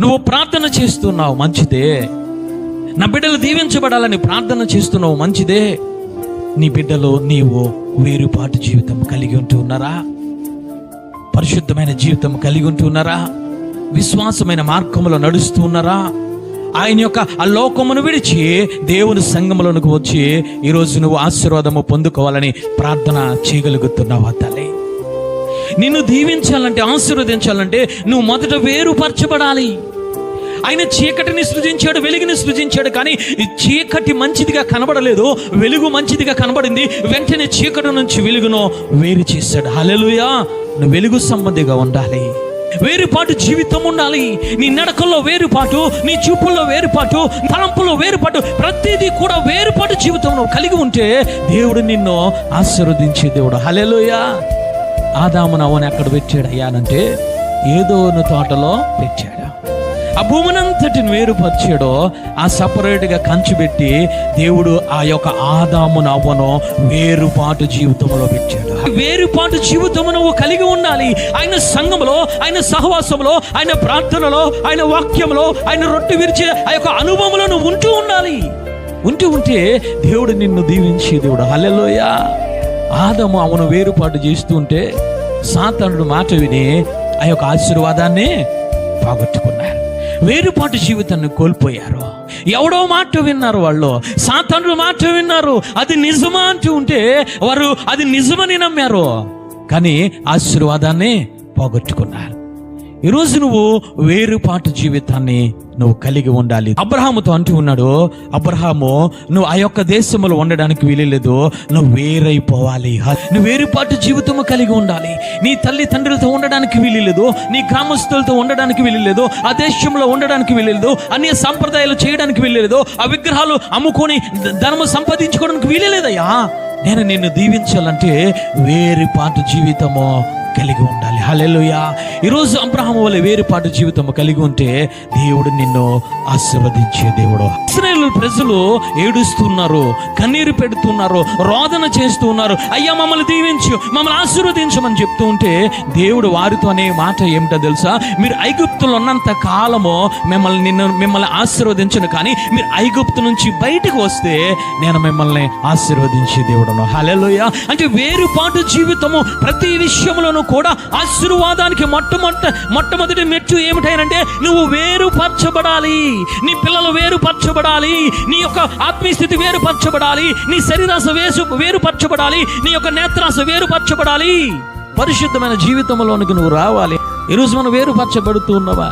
నువ్వు ప్రార్థన చేస్తున్నావు, మంచిదే. నా బిడ్డలు దీవించబడాలని ప్రార్థన చేస్తున్నావు, మంచిదే. నీ బిడ్డలు నీవు వేరుపాటు జీవితం కలిగి ఉంటూ ఉన్నారా? పరిశుద్ధమైన జీవితం కలిగి ఉంటూ ఉన్నారా? విశ్వాసమైన మార్గంలో నడుస్తూ ఉన్నారా? ఆయన యొక్క ఆ లోకమును విడిచి దేవుని సంఘములోనికి వచ్చి ఈరోజు నువ్వు ఆశీర్వాదము పొందుకోవాలని ప్రార్థన చేయగలుగుతున్నావా తల్లి? నిన్ను దీవించాలంటే, ఆశీర్వదించాలంటే నువ్వు మొదట వేరుపరచబడాలి. ఆయన చీకటిని సృజించాడు, వెలుగుని సృజించాడు. కానీ ఈ చీకటి మంచిదిగా కనబడలేదు, వెలుగు మంచిదిగా కనబడింది. వెంటనే చీకటి నుంచి వెలుగును వేరు చేశాడు. హల్లెలూయా. నువ్వు వెలుగు సంబంధిగా ఉండాలి, వేరుపాటు జీవితం ఉండాలి. నీ నడకల్లో వేరుపాటు, నీ చూపుల్లో వేరుపాటు, తలంపుల్లో వేరుపాటు, ప్రతిదీ కూడా వేరుపాటు జీవితం నువ్వు కలిగి ఉంటే దేవుడు నిన్ను ఆశీర్వదించే దేవుడు. హల్లెలూయా. ఆదామును అవ్వను ఎక్కడ పెట్టాడు అయ్యానంటే ఏదోను తోటలో పెట్టాడు. ఆ భూమినంతటిని వేరుపరిచాడో ఆ సపరేట్గా కంచి పెట్టి దేవుడు ఆ యొక్క ఆదామును అవ్వను వేరుపాటు జీవితంలో పెట్టాడు. వేరుపాటు జీవితం నువ్వు కలిగి ఉండాలి. ఆయన సంఘంలో, ఆయన సహవాసంలో, ఆయన ప్రార్థనలో, ఆయన వాక్యంలో, ఆయన రొట్టె విరిచే ఆ యొక్క అనుభవంలో నువ్వు ఉంటూ ఉండాలి. ఉంటే దేవుడు నిన్ను దీవించే దేవుడు. హల్లెలూయా. ఆదాము అవను వేరుపాటు చేస్తూ ఉంటే సాతానుడు మాట విని ఆ యొక్క ఆశీర్వాదాన్ని పోగొట్టుకున్నారు. వేరుపాటు జీవితాన్ని కోల్పోయారు. ఎవడో మాట విన్నారు, వాళ్ళు సాతానుడు మాట విన్నారు. అది నిజమా అంటూ ఉంటే వారు అది నిజమని నమ్మారు, కానీ ఆశీర్వాదాన్ని పోగొట్టుకున్నారు. ఈరోజు నువ్వు వేరుపాటు జీవితాన్ని నువ్వు కలిగి ఉండాలి. అబ్రహాముతో అంటూ ఉన్నాడు, అబ్రహాము నువ్వు ఆ యొక్క దేశంలో ఉండడానికి వీల్లేదు, నువ్వు వేరైపోవాలి. నువ్వు వేరుపాటు జీవితము కలిగి ఉండాలి. నీ తల్లి తండ్రులతో ఉండడానికి వీల్లేదు, నీ గ్రామస్తులతో ఉండడానికి వీల్లేదు, ఆ దేశంలో ఉండడానికి వీల్లేదు, అన్య సంప్రదాయాలు చేయడానికి వీల్లేదు, ఆ విగ్రహాలు అమ్ముకొని ధనము సంపాదించుకోవడానికి వీల్లేదయ్యా. నేను నిన్ను దీవించాలంటే వేరుపాటు జీవితము కలిగి ఉండాలి. హల్లెలూయా. ఈరోజు అబ్రహాము వలె వేరుపాటు జీవితం కలిగి ఉంటే దేవుడు నిన్ను ఆశీర్వదించే దేవుడు. ఇశ్రాయేలు ప్రజలు ఏడుస్తున్నారు, కన్నీరు పెడుతున్నారు, రోదన చేస్తూ ఉన్నారు. అయ్యా మమ్మల్ని దీవించు, మమ్మల్ని ఆశీర్వదించమని చెప్తూ ఉంటే దేవుడు వారితో అనే మాట ఏమిటో తెలుసా? మీరు ఐగుప్తులో ఉన్నంత కాలము మిమ్మల్ని ఆశీర్వదించను, కానీ మీరు ఐగుప్తు నుంచి బయటకు వస్తే నేను మిమ్మల్ని ఆశీర్వదించే దేవుడును. హల్లెలూయా. అంటే వేరుపాటు జీవితము ప్రతి విషయంలోనూ కూడా ఆశీర్వాదానికి మొట్టమొదటి మెట్టు ఏమిటంటే నువ్వు వేరుపరచబడాలి. నీ పిల్లలు వేరుపరచబడాలి, నీ యొక్క ఆత్మీయ స్థితి వేరుపరచబడాలి, నీ శరీరాశ వేరుపరచబడాలి, నీ యొక్క నేత్రాశ వేరుపరచబడాలి. పరిశుద్ధమైన జీవితంలోనికి నువ్వు రావాలి. ఈరోజు మనం వేరుపరచబడుతూ ఉన్నావా?